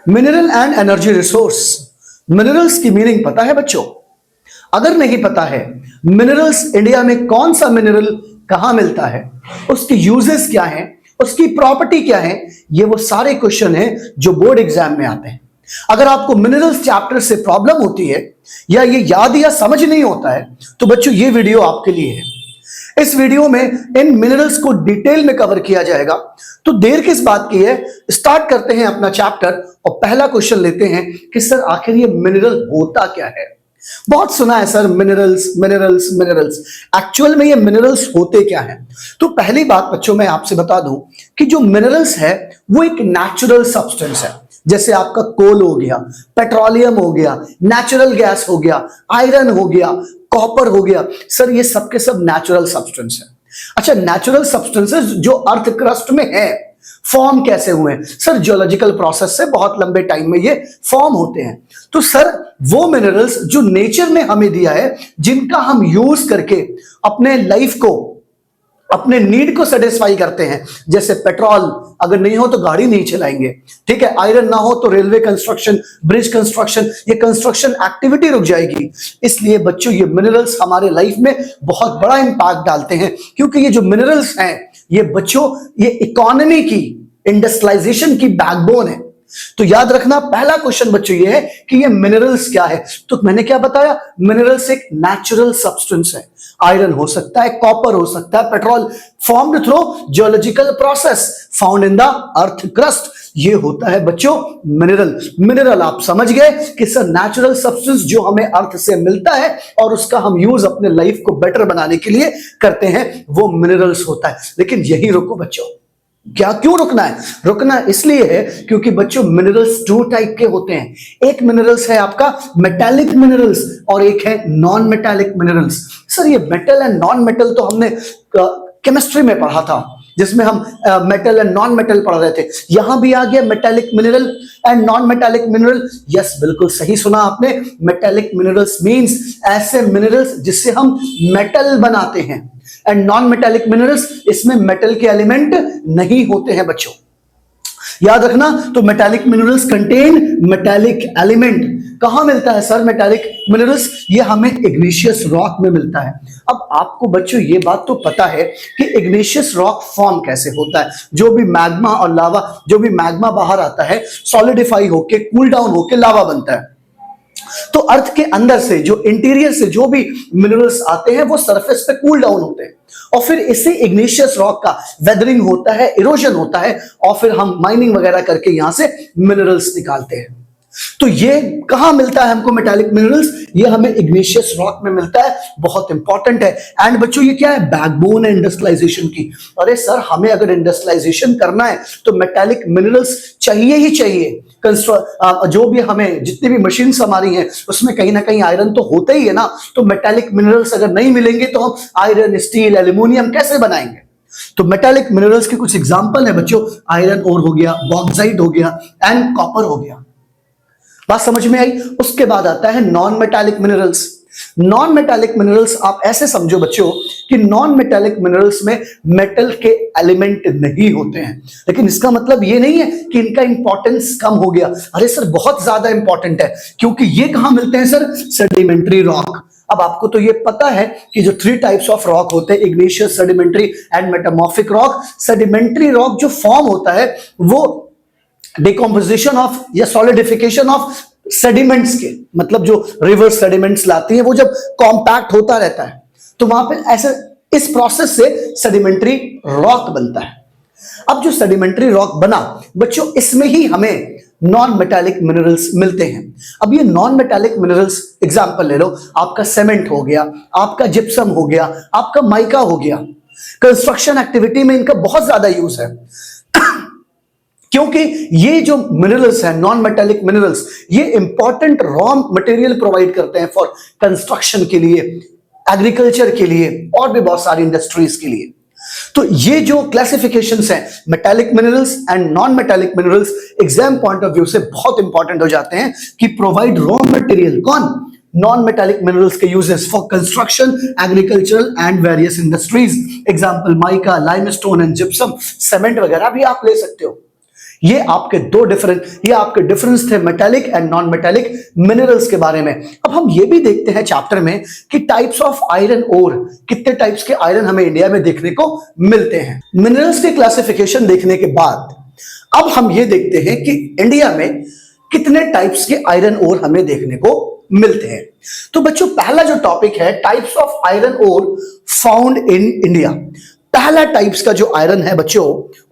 Mineral and energy resource. Minerals की meaning पता है बच्चों? अगर नहीं पता है, मिनरल्स इंडिया में कौन सा मिनरल कहां मिलता है, उसके यूजेस क्या हैं, उसकी प्रॉपर्टी क्या है, ये वो सारे क्वेश्चन हैं जो बोर्ड एग्जाम में आते हैं। अगर आपको मिनरल्स चैप्टर से प्रॉब्लम होती है या ये याद या समझ नहीं होता है, तो बच्चों ये वीडियो आपके लिए है। इस वीडियो में इन मिनरल्स को डिटेल में कवर किया जाएगा। तो देर किस बात की है, स्टार्ट करते हैं अपना चैप्टर और पहला क्वेश्चन लेते हैं कि सर आखिर ये मिनरल होता क्या है। बहुत सुना है sir minerals minerals minerals, actual में ये मिनरल्स होते क्या हैं? तो पहली बात बच्चों मैं आपसे बता दूं कि जो मिनरल्स है वो एक नेचुरल सब्सटेंस है। जैसे आपका कोल हो गया, पेट्रोलियम हो गया, नेचुरल गैस हो गया, आयरन हो गया, कॉपर हो गया, सर ये सब के सब नेचुरल सब्सटेंस है। अच्छा, नेचुरल सब्सटेंसेस जो अर्थ क्रस्ट में है, फॉर्म कैसे हुए? सर जियोलॉजिकल प्रोसेस से बहुत लंबे टाइम में ये फॉर्म होते हैं। तो सर वो मिनरल्स जो नेचर ने हमें दिया है, जिनका हम यूज करके अपने लाइफ को, अपने नीड को सेटिस्फाई करते हैं। जैसे पेट्रोल अगर नहीं हो तो गाड़ी नहीं चलाएंगे, ठीक है, आयरन ना हो तो रेलवे कंस्ट्रक्शन, ब्रिज कंस्ट्रक्शन, ये कंस्ट्रक्शन एक्टिविटी रुक जाएगी। इसलिए बच्चों ये मिनरल्स हमारे लाइफ में बहुत बड़ा इंपैक्ट डालते हैं, क्योंकि ये जो मिनरल्स हैं ये बच्चों ये इकोनॉमी की, इंडस्ट्रियलाइजेशन की बैकबोन है। तो याद रखना पहला क्वेश्चन बच्चों ये है कि ये मिनरल्स क्या है। तो मैंने क्या बताया, मिनरल्स एक नेचुरल सब्सटेंस है। आयरन हो सकता है, कॉपर हो सकता है, petrol formed through geological process found in the earth crust, ये होता है बच्चों मिनरल। मिनरल आप समझ गए कि सर नेचुरल सब्सटेंस जो हमें अर्थ से मिलता है और उसका हम यूज अपने लाइफ को बेटर बनाने के लिए करते हैं, वो मिनरल्स होता है। लेकिन यही रुको बच्चों, क्या क्यों रुकना है? रुकना इसलिए है क्योंकि बच्चों मिनरल्स दो टाइप के होते हैं। एक मिनरल्स है आपका मेटालिक मिनरल्स और एक है नॉन मेटालिक मिनरल्स। सर ये मेटल एंड नॉन मेटल तो हमने केमिस्ट्री में पढ़ा था, जिसमें हम मेटल एंड नॉन मेटल पढ़ रहे थे। यहां भी आ गया metallic mineral and non metallic mineral. Yes, बिल्कुल सही सुना आपने। मेटालिक मिनरल्स मींस ऐसे मिनरल्स जिससे हम मेटल बनाते हैं, एंड नॉन मेटालिक मिनरल्स इसमें मेटल के एलिमेंट नहीं होते हैं बच्चों, याद रखना। तो metallic minerals contain metallic element. कहां मिलता है सर मेटालिक मिनरल्स? ये हमें इग्निशियस रॉक में मिलता है। अब आपको बच्चों ये बात तो पता है कि इग्निशियस रॉक फॉर्म कैसे होता है। जो भी मैग्मा और लावा, जो भी मैग्मा बाहर आता है सॉलिडिफाई होके, कूल डाउन होके लावा बनता है। तो अर्थ के अंदर से, जो इंटीरियर से जो भी मिनरल्स आते हैं वो सरफेस पे कूल डाउन होते हैं और फिर इससे इग्निशियस रॉक का वेदरिंग होता है, इरोजन होता है और फिर हम माइनिंग वगैरह करके यहां से मिनरल्स निकालते हैं। तो ये कहां मिलता है हमको मेटालिक मिनरल्स? ये हमें इग्निशियस रॉक में मिलता है, बहुत इंपॉर्टेंट है। एंड बच्चों ये क्या है? बैकबोन है इंडस्ट्रियलाइजेशन की। अरे सर हमें अगर इंडस्ट्रियलाइजेशन करना है तो मेटालिक मिनरल्स चाहिए ही चाहिए। जो भी हमें जितनी भी मशीन्स हमारी हैं उसमें कहीं ना कहीं आयरन तो होता ही है ना। तो मेटालिक मिनरल्स अगर नहीं मिलेंगे तो हम आयरन, स्टील, एल्यूमिनियम कैसे बनाएंगे? तो मेटालिक मिनरल्स के कुछ एग्जांपल है बच्चों, आयरन ओर हो गया, बॉक्साइट हो गया एंड कॉपर हो गया। बात समझ में आई? उसके बाद आता है non metallic minerals. Non metallic minerals आप ऐसे समझो बच्चों कि नॉन मेटालिक मिनरल्स में मेटल के एलिमेंट नहीं होते हैं, लेकिन इसका मतलब ये नहीं है कि इनका इंपॉर्टेंस कम हो गया। अरे सर बहुत ज्यादा इंपॉर्टेंट है, क्योंकि ये कहां मिलते हैं सर? Sedimentary rock. अब आपको तो ये पता है कि जो 3 टाइप्स ऑफ रॉक होते हैं, igneous, sedimentary and metamorphic rock. Sedimentary rock जो फॉर्म होता है वो डिकम्पोजिशन ऑफ या सॉलिडिफिकेशन ऑफ सेडिमेंट्स के, मतलब जो रिवर्स सेडिमेंट्स लाती है वो जब कॉम्पैक्ट होता रहता है तो वहां पे ऐसे इस प्रोसेस से सेडिमेंट्री रॉक बनता है। अब जो सेडिमेंट्री रॉक बना बच्चों, इसमें ही हमें नॉन मेटालिक मिनरल्स मिलते हैं। अब ये नॉन मेटालिक मिनरल्स एग्जांपल ले लो, आपका सीमेंट हो गया, आपका जिप्सम हो गया, आपका माइका हो गया। कंस्ट्रक्शन एक्टिविटी में इनका बहुत ज्यादा यूज है क्योंकि ये जो मिनरल्स हैं, नॉन मेटालिक मिनरल्स, ये इंपॉर्टेंट रॉ मटेरियल प्रोवाइड करते हैं फॉर कंस्ट्रक्शन के लिए, एग्रीकल्चर के लिए और भी बहुत सारी इंडस्ट्रीज के लिए। तो ये जो क्लासिफिकेशंस हैं metallic minerals and non metallic minerals, exam point of view से बहुत इंपॉर्टेंट हो जाते हैं कि प्रोवाइड रॉ मटेरियल। कौन? नॉन मेटालिक मिनरल्स के uses for construction, agricultural and various industries. Example mica, limestone and gypsum, cement वगैरह भी आप ले सकते हो। ये आपके डिफरेंस थे metallic and non metallic minerals के बारे में। अब हम ये भी देखते हैं चैप्टर में कि टाइप्स ऑफ आयरन ओर, कितने टाइप्स के आयरन हमें इंडिया में देखने को मिलते हैं। मिनरल्स के क्लासिफिकेशन देखने के बाद अब हम ये देखते हैं कि इंडिया में कितने टाइप्स के आयरन ओर हमें देखने को मिलते हैं। तो बच्चों पहला जो टॉपिक है types of iron ore found in India. पहला टाइप्स का जो आयरन है बच्चों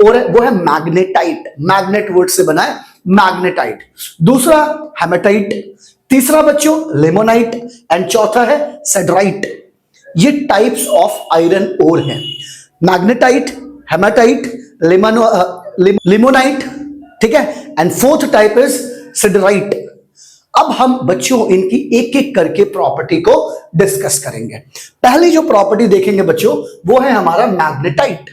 और वो है मैग्नेटाइट, मैग्नेट वर्ड से बना है मैग्नेटाइट। दूसरा हेमेटाइट, तीसरा बच्चों लिमोनाइट एंड चौथा है सेडराइट। ये टाइप्स ऑफ आयरन ओर हैं, मैग्नेटाइट, हेमेटाइट, लिमोनाइट, ठीक है, एंड फोर्थ टाइप इज सेडराइट। अब हम बच्चों इनकी एक एक करके प्रॉपर्टी को डिस्कस करेंगे। पहली जो प्रॉपर्टी देखेंगे बच्चों वो है हमारा मैग्नेटाइट।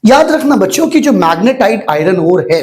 याद रखना बच्चों कि जो मैग्नेटाइट आयरन ओर है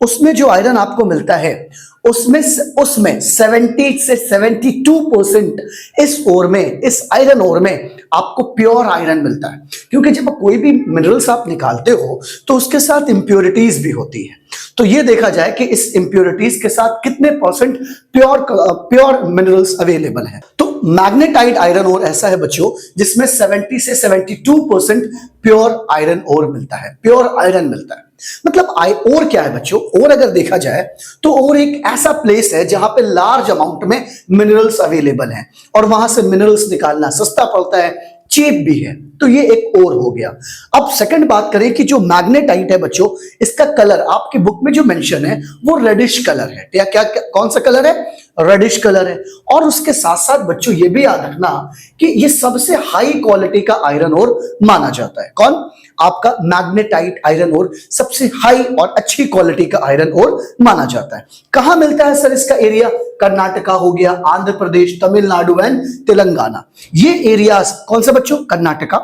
उसमें जो आयरन आपको मिलता है उसमें 70 से 72% इस ओर में, इस आयरन ओर में आपको प्योर आयरन मिलता है। क्योंकि जब कोई भी मिनरल्स आप निकालते हो तो उसके साथ इंप्योरिटीज भी होती है। तो ये देखा जाए कि इस इंप्योरिटीज के साथ कितने परसेंट प्योर मिनरल्स अवेलेबल हैं। तो मैग्नेटाइट आयरन ओर ऐसा है बच्चों जिसमें 70 से 72% प्योर आयरन ओर मिलता है, प्योर आयरन मिलता है। मतलब ओर क्या है बच्चों? ओर अगर देखा जाए तो ओर एक ऐसा प्लेस है जहां पे लार्ज अमाउंट में मिनरल्स अवेलेबल हैं और वहां से मिनरल्स निकालना सस्ता पड़ता है, चीप भी है। तो ये एक ओर हो गया। अब सेकंड बात करें कि जो मैग्नेटाइट है बच्चों इसका कलर आपकी बुक में जो मेंशन है वो रेडिश कलर है। क्या कौन सा कलर है? रेडिश कलर है। और उसके साथ साथ बच्चों ये भी याद रखना कि ये सबसे हाई क्वालिटी का आयरन ओर माना जाता है। कौन? आपका मैग्नेटाइट आयरन ओर सबसे हाई और अच्छी क्वालिटी का आयरन ओर माना जाता है। कहां मिलता है सर इसका एरिया? कर्नाटका हो गया, आंध्र प्रदेश, तमिलनाडु एंड तेलंगाना। ये एरियाज कौन सा बच्चों? कर्नाटका,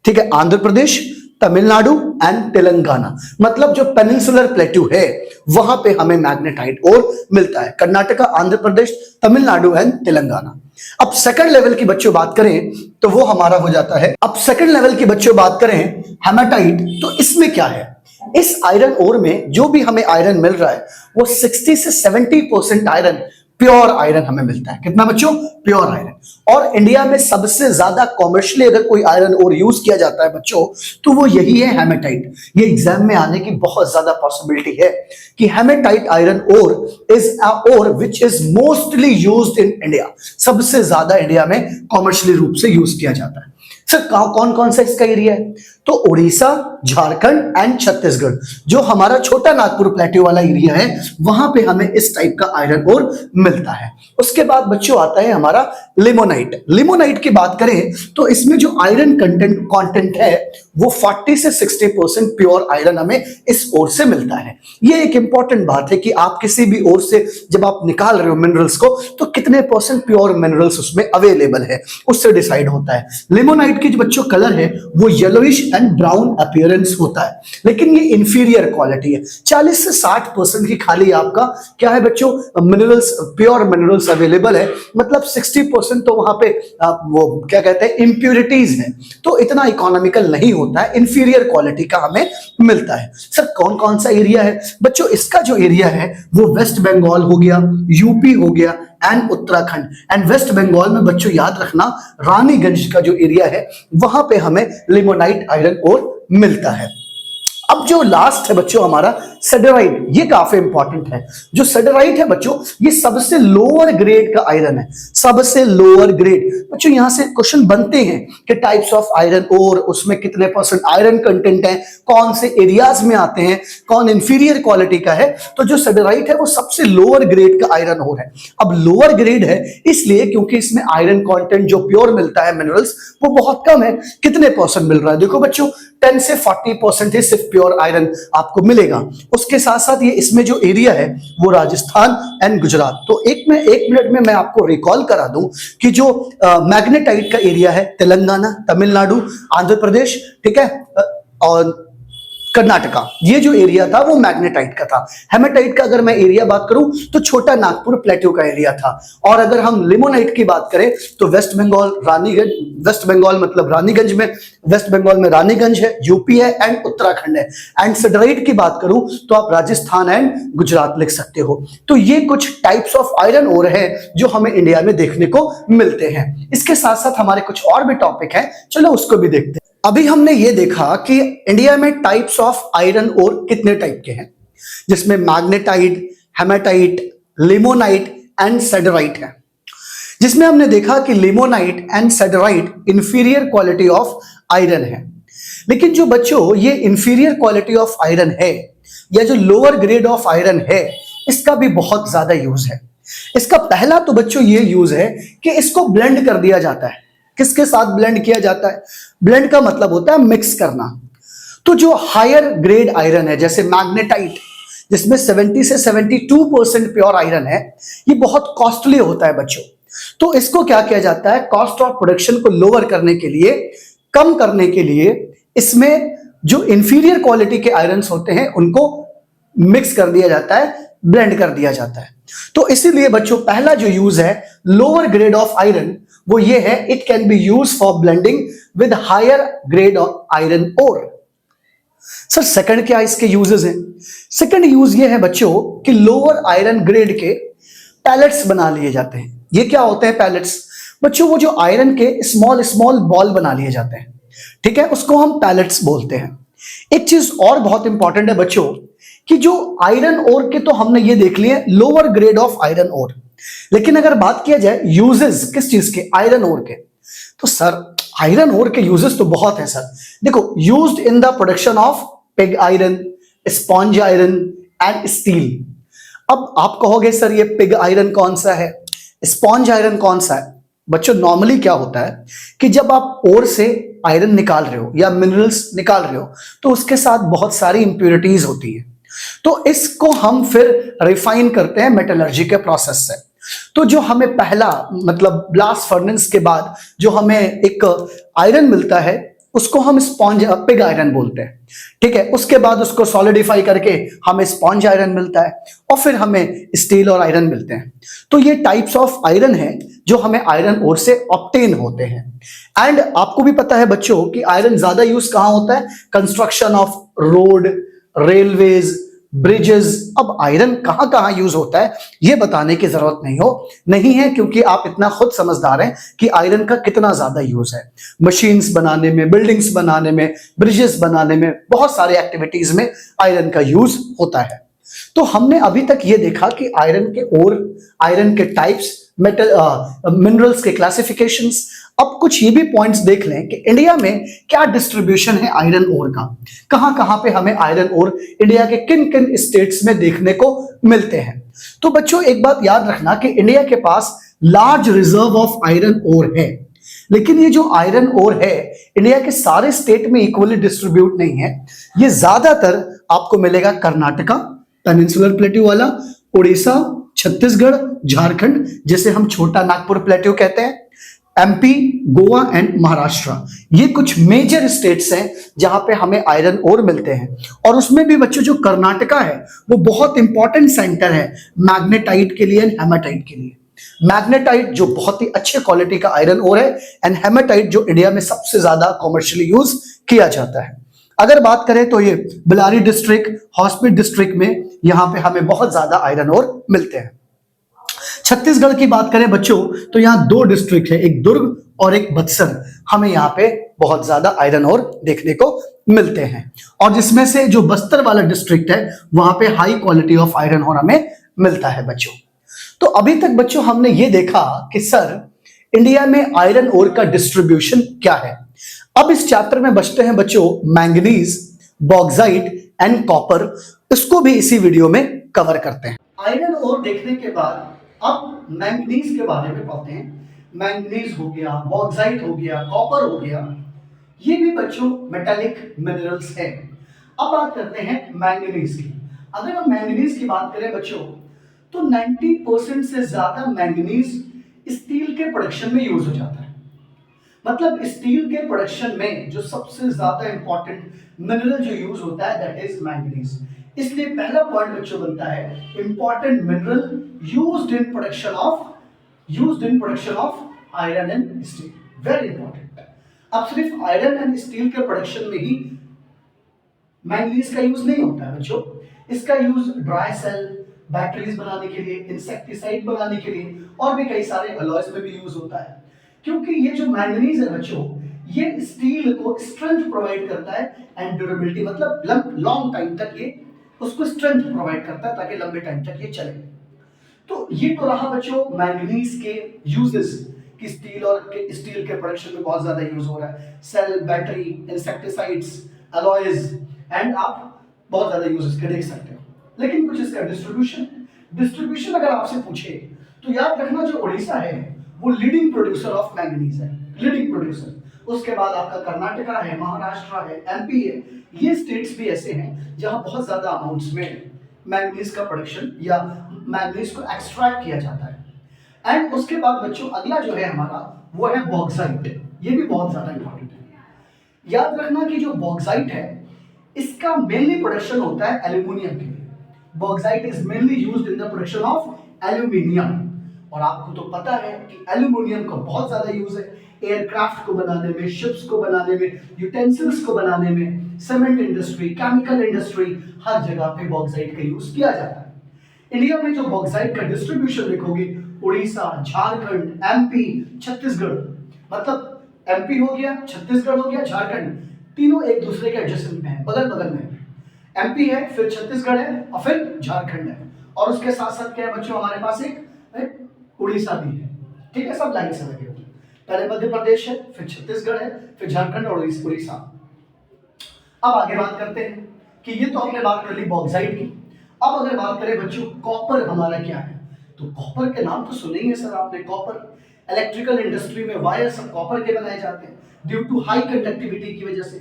ठीक है, आंध्र प्रदेश, तमिलनाडु एंड तेलंगाना। मतलब जो पेनिनसुलर प्लेट्यू है वहां पे हमें मैग्नेटाइट ओर मिलता है। कर्नाटका, आंध्र प्रदेश, तमिलनाडु एंड तेलंगाना। अब सेकंड लेवल की बच्चों बात करें तो वो हमारा हो जाता है, अब सेकंड लेवल की बच्चों बात करें हेमाटाइट, तो इसमें क्या है? इस आयरन ओर में जो भी हमें आयरन मिल रहा है वो 60 से 70% आयरन प्योर आयरन हमें मिलता है। कितना बच्चों? Pure iron. और इंडिया में सबसे ज्यादा कॉमर्शियली अगर कोई आयरन ओर यूज किया जाता है बच्चों तो वो यही है हेमेटाइट। ये एग्जाम में आने की बहुत ज्यादा पॉसिबिलिटी है कि haematite iron ore is a ore which is mostly used in India. सबसे ज्यादा इंडिया में कॉमर्शियली रूप से यूज किया जाता है। सर कौन कौन सा इसका एरिया है? तो उड़ीसा, झारखंड एंड छत्तीसगढ़, जो हमारा छोटा नागपुर प्लेट्यू वाला एरिया है वहां पे हमें इस टाइप का आयरन ओर मिलता है। उसके बाद बच्चों आता है हमारा लिमोनाइट। लिमोनाइट की बात करें तो इसमें जो आयरन कंटेंट है वो 40 से 60% प्योर आयरन हमें इस ओर से मिलता है। ये एक इंपॉर्टेंट बात है कि आप किसी भी ओर से जब आप निकाल रहे हो मिनरल्स को तो कितने परसेंट प्योर मिनरल्स उसमें अवेलेबल है उससे डिसाइड होता है। लिमोनाइट की जो बच्चों कलर है वो येलोइश एंड ब्राउन अपीयरेंस होता है, लेकिन ये इंफीरियर क्वालिटी है। 40 से 60% की खाली आपका क्या है बच्चों? मिनरल्स, प्योर मिनरल्स अवेलेबल है। मतलब 60% तो वहां पे वो क्या कहते हैं इंप्योरिटीज है, तो इतना इकोनॉमिकल नहीं होता है, इंफीरियर क्वालिटी का हमें मिलता है। सर कौन कौन सा एरिया है बच्चों? इसका जो एरिया है वो वेस्ट बंगाल हो गया, यूपी हो गया एंड उत्तराखंड। एंड वेस्ट बंगाल में बच्चों याद रखना रानीगंज का जो एरिया है वहां पे हमें लिमोनाइट आयरन ओर मिलता है। अब जो लास्ट है बच्चों हमारा सेडराइट, ये काफी इंपॉर्टेंट है। जो सेडराइट है बच्चों ये सबसे लोअर ग्रेड का आयरन है, सबसे लोअर ग्रेड। बच्चों यहां से क्वेश्चन बनते हैं कि टाइप्स ऑफ आयरन ओर, उसमें कितने परसेंट आयरन कंटेंट है, कौन से एरियाज में आते हैं, कौन इंफीरियर क्वालिटी का है। तो जो सेडराइट है वो सबसे लोअर ग्रेड का आयरन ओर है। अब लोअर ग्रेड है इसलिए क्योंकि इसमें आयरन कंटेंट जो प्योर मिलता है मिनरल्स वो बहुत कम है। कितने परसेंट मिल रहा है? देखो बच्चों 10 से 40% ही सिर्फ प्योर आयरन आपको मिलेगा। उसके साथ साथ ये इसमें जो एरिया है वो राजस्थान एंड गुजरात। तो एक मिनट में मैं आपको रिकॉल करा दूं कि जो मैग्नेटाइट का एरिया है तेलंगाना, तमिलनाडु, आंध्र प्रदेश, ठीक है, और कर्नाटका, ये जो एरिया था वो मैग्नेटाइट का था। हेमेटाइट का अगर मैं एरिया बात करूं तो छोटा नागपुर प्लेट्यू का एरिया था। और अगर हम लिमोनाइट की बात करें तो वेस्ट बंगाल रानीगंज, वेस्ट बंगाल मतलब रानीगंज में, वेस्ट बंगाल में रानीगंज है, यूपी है एंड उत्तराखंड है। एंड सिडराइट की बात करूं तो आप राजस्थान एंड गुजरात लिख सकते हो। तो ये कुछ टाइप्स ऑफ आयरन ओर है जो हमें इंडिया में देखने को मिलते हैं। इसके साथ साथ हमारे कुछ और भी टॉपिक है, चलो उसको भी देखते हैं। अभी हमने ये देखा कि इंडिया में टाइप्स ऑफ आयरन ओर कितने टाइप के हैं, जिसमें magnetite, hematite, limonite and siderite है। जिसमें हमने देखा कि limonite and siderite inferior quality of iron है। लेकिन जो बच्चों ये इंफीरियर क्वालिटी ऑफ आयरन है या जो लोअर ग्रेड ऑफ आयरन है, इसका भी बहुत ज्यादा यूज है। इसका पहला तो बच्चों ये यूज है कि इसको ब्लेंड कर दिया जाता है। किसके साथ ब्लेंड किया जाता है? ब्लेंड का मतलब होता है मिक्स करना। तो जो हायर ग्रेड आयरन है जैसे मैग्नेटाइट, जिसमें 70 से 72% प्योर आयरन है, ये बहुत कॉस्टली होता है बच्चों। तो इसको क्या किया जाता है, कॉस्ट ऑफ प्रोडक्शन को लोअर करने के लिए, कम करने के लिए, इसमें जो इंफीरियर क्वालिटी के आयरन्स होते हैं उनको मिक्स कर दिया जाता है, ब्लेंड कर दिया जाता है। तो इसीलिए बच्चों पहला जो यूज है लोअर ग्रेड ऑफ आयरन वो ये है, it can be use for blending with higher grade of iron ore. Sir second क्या इसके यूजेस हैं? सेकंड यूज ये है बच्चों कि लोअर आयरन ग्रेड के पैलेट्स बना लिए जाते हैं। ये क्या होते हैं पैलेट्स? बच्चों वो जो आयरन के स्मॉल स्मॉल बॉल बना लिए जाते हैं, ठीक है, उसको हम पैलेट्स बोलते हैं। एक चीज और बहुत इंपॉर्टेंट है बच्चों कि जो आयरन ओर के तो हमने ये देख लिए lower grade of iron ore, लेकिन अगर बात किया जाए यूजेस किस चीज के, आयरन ओर के, तो सर आयरन ओर के यूजेस तो बहुत है सर। देखो, used in the production of pig iron, sponge iron and steel. अब आप कहोगे सर ये पिग आयरन कौन सा है, स्पॉन्ज आयरन कौन सा है? बच्चों नॉर्मली क्या होता है कि जब आप ओर से आयरन निकाल रहे हो या मिनरल्स निकाल रहे हो तो उसके साथ बहुत सारी इंप्योरिटीज होती है, तो इसको हम फिर रिफाइन करते हैं मेटलर्जी के प्रोसेस से। तो जो हमें पहला मतलब ब्लास्ट फर्नेस के बाद जो हमें एक आयरन मिलता है उसको हम स्पॉन्ज पिग आयरन बोलते हैं, ठीक है। उसके बाद उसको सॉलिडिफाई करके हमें स्पॉन्ज आयरन मिलता है और फिर हमें स्टील और आयरन मिलते हैं। तो ये टाइप्स ऑफ आयरन है जो हमें आयरन ओर से ऑब्टेन होते हैं। एंड आपको भी पता है बच्चों कि आयरन ज्यादा यूज कहां होता है? Construction of road, railways, bridges. अब आयरन कहां कहां यूज होता है ये बताने की जरूरत नहीं है, क्योंकि आप इतना खुद समझदार हैं कि आयरन का कितना ज्यादा यूज है मशीन्स बनाने में, बिल्डिंग्स बनाने में, ब्रिजेस बनाने में, बहुत सारे एक्टिविटीज में आयरन का यूज होता है। तो हमने अभी तक ये देखा कि आयरन के ओर, आयरन के टाइप्स, मेटल मिनरल्स के क्लासिफिकेशंस। अब कुछ ये भी पॉइंट्स देख लें कि इंडिया में क्या डिस्ट्रीब्यूशन है आयरन ओर का, कहां कहां पे हमें आयरन ओर इंडिया के किन किन स्टेट्स में देखने को मिलते हैं। तो बच्चों एक बात याद रखना कि इंडिया के पास large reserve of iron ore है, लेकिन ये जो आयरन ओर है इंडिया के सारे स्टेट में इक्वली डिस्ट्रीब्यूट नहीं है। ये ज्यादातर आपको मिलेगा कर्नाटका, पेनिनसुलर प्लेट्यू वाला, उड़ीसा, छत्तीसगढ़, झारखंड जिसे हम छोटा नागपुर प्लेट्यू कहते हैं, एमपी, गोवा एंड महाराष्ट्र। ये कुछ मेजर स्टेट्स हैं जहां पे हमें आयरन ओर मिलते हैं। और उसमें भी बच्चों जो कर्नाटका है वो बहुत इंपॉर्टेंट सेंटर है मैग्नेटाइट के लिए एंड हेमाटाइट के लिए। मैग्नेटाइट जो बहुत ही अच्छे क्वालिटी का आयरन ओर है एंड हेमाटाइट जो इंडिया में सबसे ज्यादा कॉमर्शियली यूज किया जाता है। अगर बात करें तो ये बेल्लारी डिस्ट्रिक्ट, हॉस्पिट डिस्ट्रिक्ट में यहां पे हमें बहुत ज्यादा आयरन ओर मिलते हैं। छत्तीसगढ़ की बात करें बच्चों तो यहां दो डिस्ट्रिक्ट है, एक दुर्ग और एक बक्सर, हमें यहां पे बहुत ज्यादा आयरन ओर देखने को मिलते हैं। और जिसमें से जो बस्तर वाला डिस्ट्रिक्ट है वहां पे high quality of iron ore हमें मिलता है बच्चों। तो अभी तक बच्चों हमने ये देखा कि सर इंडिया में आयरन ओर का डिस्ट्रीब्यूशन क्या है। अब इस चैप्टर में बचते हैं बच्चों मैंगनीज, बॉक्साइट एंड कॉपर। इसको भी इसी वीडियो में कवर करते हैं। आयरन ओर देखने के बाद अब मैंगनीज के बारे में पढ़ते हैं। मैंगनीज हो गया, बॉक्साइट हो गया, कॉपर हो गया, ये भी बच्चों मेटालिक मिनरल्स हैं। अब बात करते हैं मैंगनीज की। अगर हम मैंगनीज की बात करें बच्चों तो 90% से ज्यादा मैंगनीज स्टील के प्रोडक्शन में यूज हो जाता है। मतलब स्टील के प्रोडक्शन में जो सबसे ज्यादा इंपॉर्टेंट मिनरल जो यूज होता है दैट इज मैंगनीज। इसलिए पहला पॉइंट बच्चों बनता है important mineral used in production of iron and steel, very important. अब सिर्फ आयरन एंड स्टील के प्रोडक्शन में ही मैंगनीज का यूज नहीं होता है बच्चों, इसका यूज ड्राई सेल, बैटरीज बनाने के लिए, इंसेक्टिसाइड बनाने के लिए और भी कई सारे अलॉयज में भी यूज होता है। क्योंकि ये जो मैंगनीज है बच्चों, ये स्टील को स्ट्रेंथ प्रोवाइड करता है एंड ड्यूरेबिलिटी, मतलब लॉन्ग टाइम तक ये उसको स्ट्रेंथ प्रोवाइड करता है ताकि लंबे टाइम तक ये चले। तो ये तो रहा बच्चों मैंगनीज के यूजेस कि स्टील के प्रोडक्शन में बहुत ज्यादा यूज हो रहा है, cell, battery, insecticides, alloys and आप बहुत ज्यादा यूज इसके देख सकते हो। लेकिन कुछ इसका डिस्ट्रीब्यूशन अगर आपसे पूछे तो याद रखना जो उड़ीसा है वो लीडिंग प्रोड्यूसर ऑफ मैंगनीज है, लीडिंग प्रोड्यूसर। उसके बाद आपका कर्नाटका है, महाराष्ट्र है, एमपी है, ये स्टेट्स भी ऐसे हैं जहां बहुत ज्यादा अमाउंट्स में मैंगनीज का प्रोडक्शन या मैंगनीज को एक्सट्रैक्ट किया जाता है। एंड उसके बाद बच्चों अगला जो है हमारा वो है बॉक्साइट, ये भी बहुत ज्यादा इंपॉर्टेंट है। याद रखना कि जो बॉक्साइट है इसका मेनली प्रोडक्शन होता है एल्यूमिनियम के लिए। Bauxite is mainly used in the production of aluminium, और आपको तो पता है कि एल्यूमिनियम का बहुत ज्यादा यूज है एयरक्राफ्ट को बनाने में, शिप्स को बनाने में, यूटेंसिल्स को बनाने में, सीमेंट इंडस्ट्री, केमिकल इंडस्ट्री, हर जगह पे बॉक्साइट का यूज किया जाता है। इंडिया में जो बॉक्साइट का डिस्ट्रीब्यूशन देखोगे, उड़ीसा, झारखंड, एमपी, छत्तीसगढ़, मतलब एमपी हो गया, छत्तीसगढ़ हो गया, झारखंड, तीनों एक दूसरे के एडजेसेंट में है, बगल बगल में। एमपी है, फिर छत्तीसगढ़ है और फिर झारखंड है, और उसके साथ साथ क्या है बच्चों हमारे पास एक उड़ीसा भी है। ठीक है, सब लाइन से लगे हुए। पहले मध्य प्रदेश है, फिर छत्तीसगढ़ है, फिर झारखंड और उड़ीसा। अब आगे बात करते हैं कि ये तो हमने बात कर ली बॉक्साइट की। अब अगर बात करें बच्चों कॉपर हमारा क्या है, तो कॉपर के नाम तो सुने ही है सर आपने। कॉपर इलेक्ट्रिकल इंडस्ट्री में वायर सब कॉपर के बनाए जाते हैं ड्यू टू हाई कंडक्टिविटी की वजह से।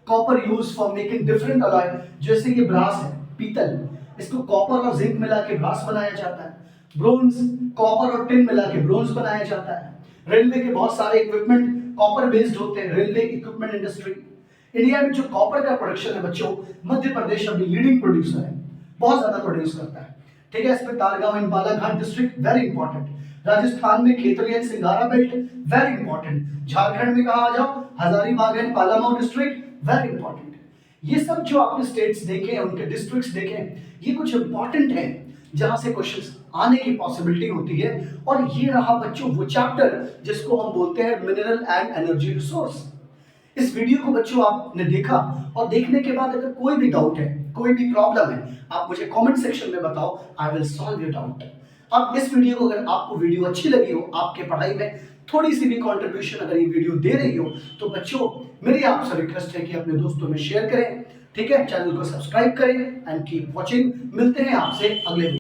Copper use for making different alloy, जैसे कि ब्रास है, पीतल, इसको कॉपर और जिंक मिला के ब्रास बनाया जाता है। ब्रोंज, कॉपर और टिन मिला के ब्रोंज बनाया जाता है। रेलवे के बहुत सारे इक्विपमेंट कॉपर बेस्ड होते हैं, रेलवे इक्विपमेंट इंडस्ट्री। इंडिया में जो कॉपर का प्रोडक्शन है बच्चों, मध्य प्रदेश अभी लीडिंग प्रोड्यूसर है, बहुत ज्यादा प्रोड्यूस करता है। ठीक है, इसमें Targaon in Balaghat district, very important. Rajasthan में Khetri and Singara belt, very important. Jharkhand में कहा आ जाओ, Hazaribagh and Palamau district, very important. ये सब जो आपने स्टेट्स देखे, उनके डिस्ट्रिक्ट्स देखे, ये कुछ इंपॉर्टेंट है जहां से क्वेश्चंस आने की पॉसिबिलिटी होती है। और ये रहा बच्चों वो चैप्टर जिसको हम बोलते हैं मिनरल एंड एनर्जी रिसोर्स। इस वीडियो को बच्चों आपने देखा, और देखने के बाद अगर कोई भी डाउट है, कोई भी प्रॉब्लम है, आप मुझे कमेंट सेक्शन में बताओ, I will solve your doubt. अब इस वीडियो को अगर आपको वीडियो अच्छी लगी हो, आपके पढ़ाई में थोड़ी सी भी कंट्रीब्यूशन अगर ये वीडियो दे रही हो, तो बच्चों मेरी आपसे रिक्वेस्ट है कि अपने दोस्तों में शेयर करें। ठीक है, चैनल को सब्सक्राइब करें एंड कीप वॉचिंग। मिलते हैं आपसे अगले